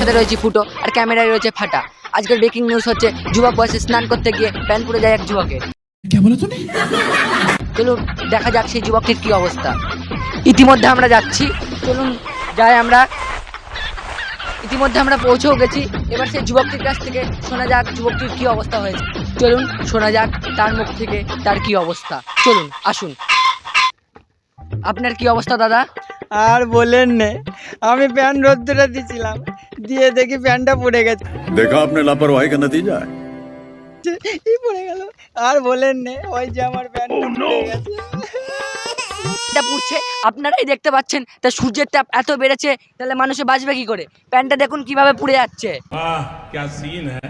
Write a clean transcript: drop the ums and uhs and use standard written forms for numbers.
সাথে রয়েছে ফুটো আর ক্যামেরায় রয়েছে ফাটা। আজকের ব্রেকিং নিউজ হচ্ছে যুবক বয়সে স্নান করতে গিয়ে প্যান্ট পুড়ে যায় এক যুবকের। চলুন দেখা যাক সেই যুবকের কি অবস্থা। ইতিমধ্যে আমরা যাচ্ছি, চলুন যাই আমরা। ইতিমধ্যে আমরা পৌঁছেও গেছি। এবার সেই যুবকটির কাছ থেকে শোনা যাক যুবকটির কি অবস্থা হয়েছে। চলুন শোনা যাক তার মুখ থেকে তার কি অবস্থা। চলুন আসুন। আপনার কি অবস্থা দাদা? আর বলেন নে, আমি প্যান্ট রোদ্দুরে দিছিলাম, দিয়ে দেখি প্যান্টটা পুড়ে গেছে। देखा आपने लापरवाही का नतीजा है। এই পড়ে গেল। আর বলেন নে, ওই যে আমার প্যান্টটা পুড়ে গেছে। এটা পুড়ছে আপনারাই দেখতে পাচ্ছেন। তা সূর্যের তাপ এত বেড়েছে, তাহলে মানুষে বাঁচবে কি করে? প্যান্টটা দেখুন কিভাবে পুড়ে যাচ্ছে। वाह क्या सीन है।